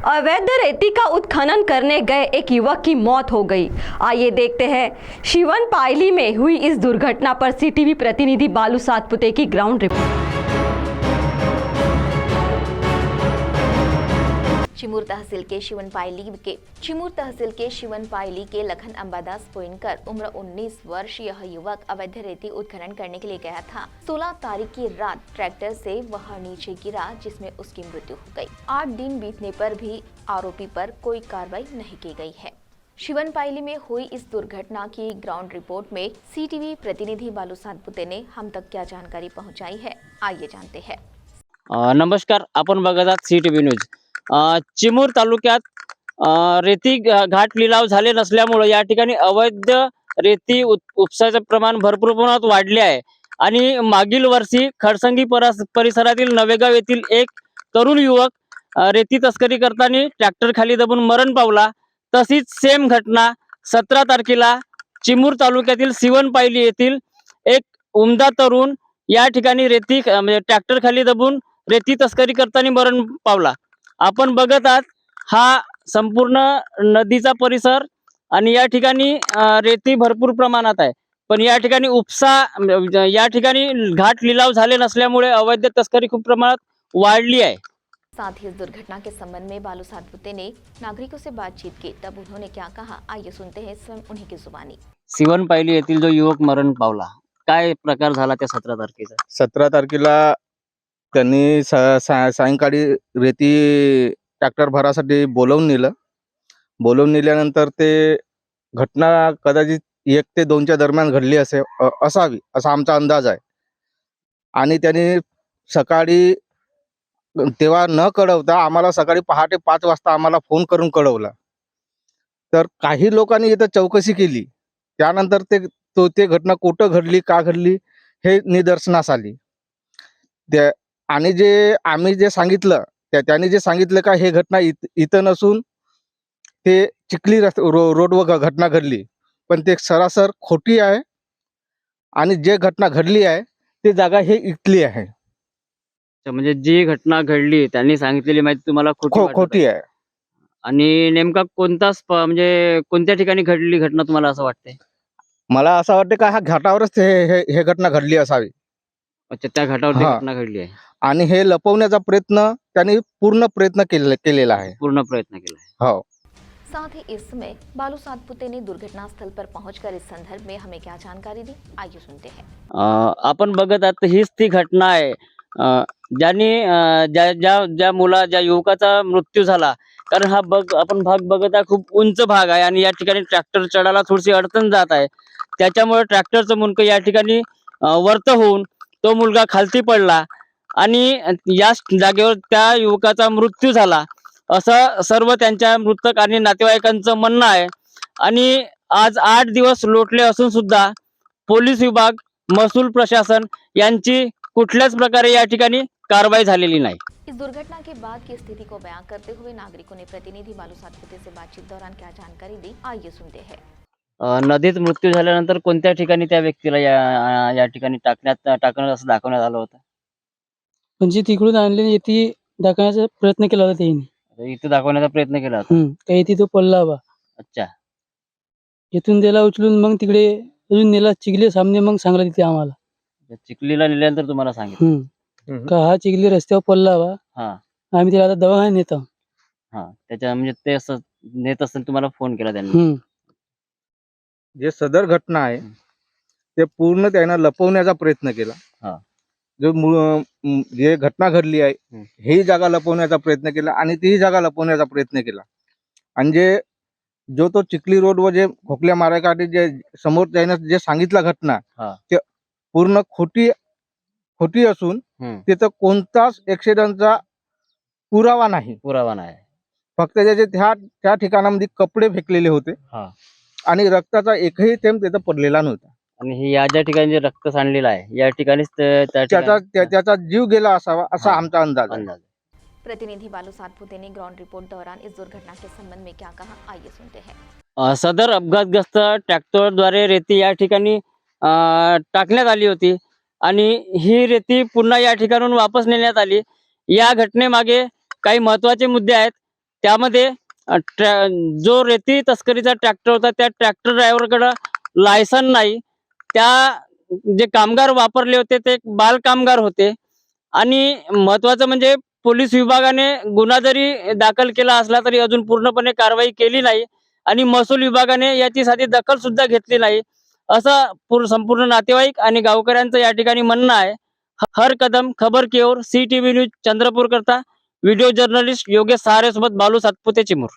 अवैध रेती का उत्खनन करने गए एक युवक की मौत हो गई। आइए देखते हैं शिवन पायली में हुई इस दुर्घटना पर सीटीवी प्रतिनिधि बालू सातपुते की ग्राउंड रिपोर्ट। चिमूर तहसील के शिवन पायली के लखन अंबादास पोइनकर उम्र 19 वर्ष यह युवक अवैध रेती उत्खनन करने के लिए गया था। 16 तारीख की रात ट्रैक्टर से वह नीचे गिरा जिसमें उसकी मृत्यु हो गई। 8 दिन बीतने पर भी आरोपी पर कोई कार्रवाई नहीं की गई है। शिवन पायली में हुई इस दुर्घटना की ग्राउंड रिपोर्ट में सीटीवी प्रतिनिधि बालू सातपुते ने हम तक क्या जानकारी पहुंचाई है, आइए जानते हैं। नमस्कार, आपण बघत आहात सीटीव्ही न्यूज। चिमूर तालुक्यात रेती घाट लिलाव झाले नसल्यामुळे या ठिकाणी अवैध रेती उपसाचे प्रमाण भरपूर प्रमाणात वाढले आहे आणि मागील वर्षी खडसंगी परिसरातील नवेगाव येथील एक तरुण युवक रेती तस्करी करताना ट्रॅक्टर खाली दबून मरण पावला। तशीच सेम घटना 17 तारखेला चिमूर तालुक्यातील शिवन पायली येथील एक उमदा तरुण या ठिकाणी रेती म्हणजे ट्रॅक्टर खाली दबून रेती तस्करी करताना मरण पावला। आपण बघत आहात हा संपूर्ण नदीचा परिसर आणि या ठिकाणी रेती भरपूर प्रमाणात आहे, पण या ठिकाणी उपसा या ठिकाणी घाट लिलाव झाले नसल्यामुळे अवैध तस्करी खूप प्रमाणात वाढली आहे। साथ ही इस दुर्घटना के संबंध में बालू सातपुते ने नागरिकों से बातचीत की, तब उन्होंने क्या कहा, आइए सुनते हैं स्वयं उन्हीं की जुबानी। शिवन पायली येथील जो युवक मरण पावला, काय प्रकार झाला त्या 17 तारखेचा? 17 तारखेला त्यांनी सायंकाळी रेती ट्रॅक्टर भरासाठी बोलवून नेलं। बोलवून नेल्यानंतर ते घटना कदाचित 1 ते 2च्या दरम्यान घडली असावी असा आमचा अंदाज आहे। आणि त्यांनी सकाळी तेव्हा न कळवता आम्हाला सकाळी पहाटे 5 वाजता आम्हाला फोन करून कळवला। तर काही लोकांनी इथं चौकशी केली, त्यानंतर ते घटना कुठं घडली, का घडली हे निदर्शनास आली। आणि आम्ही जे सांगितलं त्यांनी जे सांगितलं का हे घटना इथं नसून ते चिखली रोडवर घटना घडली, पण ते सरासर खोटी आहे आणि जे घटना घडली आहे ती जागा हे इथली आहे। म्हणजे जी घटना घडली त्यांनी सांगितलेली माहिती तुम्हाला खोटी आहे। आणि नेमका म्हणजे कोणत्या ठिकाणी घडली घटना तुम्हाला असं वाटतंय? मला असं वाटतं का ह्या घाटावरच हे घटना घडली असावी। अच्छा, त्या घाटावर घटना घडली आहे आणि हे लपवण्याचा प्रयत्न त्यांनी पूर्ण प्रयत्न केलेला आहे। हो। साथ ही इस समय बालू सातपुते ने दुर्घटना स्थल पर पहुंचकर इस संदर्भ में हमें क्या जानकारी दी, आइए सुनते हैं। आपण बघत आहात हीच ती घटना आहे ज्याने ज्या युवकाचा मृत्यू झाला। कारण हा आपण भाग बघत आहे, खूप उंच भाग आहे आणि या ठिकाणी ट्रॅक्टर चढायला थोडीशी अडचण जात आहे। त्याच्यामुळे ट्रॅक्टरचं मुंडकं या ठिकाणी वरत होऊन तो मुलगा खालती पडला आणि या जागेवर त्या युवकाचा मृत्यू झाला असं सर्व त्यांच्या मृतक आणि नातेवाईकांचं म्हणणं आहे। आणि आज 8 दिवस लोटले असून सुद्धा पोलीस विभाग, महसूल प्रशासन यांची कुठल्याच प्रकारे या ठिकाणी कारवाई झालेली नाही। इस दुर्घटना के बाद की स्थिति को बयां करते हुए नागरिकों ने प्रतिनिधि बालू सातपुते से बातचीत दौरान क्या जानकारी दी, आइए सुनते हैं। नदीत मृत्यू झाल्यानंतर कोणत्या ठिकाणी त्या व्यक्तीला या ठिकाणी टाकण्यात असं दाखवण्यात आलं होतं? म्हणजे तिकडून आणलेली येथे दाखवण्याचा प्रयत्न केला होता त्यांनी। इथे दाखवण्याचा प्रयत्न केला होता। काही तिथं पडला बा। अच्छा, इथून त्याला उचलून मग तिकडे अजून नेला चिखली सामने, मग सांगला तिथे आम्हाला। चिखलीला नेल्यानंतर तुम्हाला सांगितलं का हा चिखली रस्त्यावर पडला बा, आम्ही त्याला आता दवाखान्यात नेतो। त्याच्या म्हणजे ते असं नेत असेल तुम्हाला फोन केला त्यांनी। जे सदर घटना आहे ते पूर्ण त्यानं लपवण्याचा प्रयत्न केला। जे घटना घडली आहे ही जागा लपवण्याचा प्रयत्न केला आणि ती जागा लपवण्याचा प्रयत्न केला। आणि तो चिखली रोडवर जे खोकल्या मारायसाठी जे समोर त्यानं जे सांगितलं घटना ते पूर्ण खोटी असून तिथं कोणताच ऍक्सिडेंटचा पुरावा नाही। फक्त त्याचे त्या ठिकाणामध्ये कपडे फेकलेले होते आणि रक्ताचा एकही थेंब तिथं पडलेला नव्हता। आणि या ज्या ठिकाणी रक्त सांडलेलं आहे या ठिकाणीच त्याचा जीव गेला असावा असा आमचा अंदाज आहे। प्रतिनिधि बालू सातपुते ने ग्राउंड रिपोर्ट दौरान इस दुर्घटना के संबंध में क्या कहा, आइए सुनते हैं। सदर अपघातग्रस्त ट्रॅक्टरद्वारे रेती या ठिकाणी टाकण्यात आली होती आणि ही रेती पुन्हा या ठिकाणाहून वापस नेण्यात आली। या घटनेमागे काही महत्त्वाचे मुद्दे आहेत, त्यामध्ये जो रेती तस्करीचा ट्रॅक्टर होता त्या ट्रॅक्टर ड्रायव्हरकडे लायसन नाही. त्या जे कामगार वापरले होते ते बाल कामगार होते. आणि महत्वाचं म्हणजे पोलीस विभागाने गुन्हा जरी दाखल केला असला तरी अजून पूर्णपणे कारवाई केली नाही आणि महसूल विभागाने याची साधी दखल सुद्धा घेतली नाही, असं संपूर्ण नातेवाईक आणि गावकऱ्यांचं या ठिकाणी म्हणणं आहे. हर कदम खबर की ओर, CTV न्यूज चंद्रपूर करता व्हिडिओ जर्नलिस्ट योगेश सहारे सोबत बालू सातपुते, चिमूर.